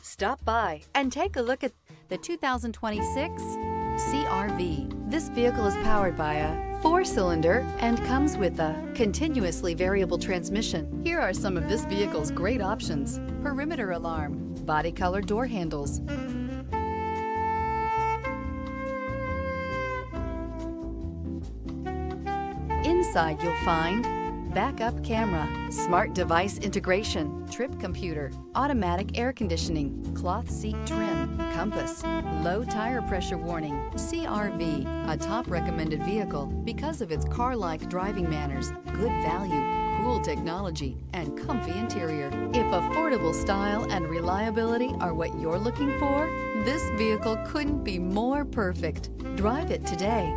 Stop by and take a look at the 2026 CR-V. This vehicle is powered by a 4-cylinder and comes with a continuously variable transmission. Here are some of this vehicle's great options: perimeter alarm, body color door handles, inside you'll find backup camera, smart device integration, trip computer, automatic air conditioning, cloth seat trim, compass, low tire pressure warning. CR-V, a top recommended vehicle because of its car-like driving manners, good value, cool technology, and comfy interior. If affordable style and reliability are what you're looking for, this vehicle couldn't be more perfect. Drive it today.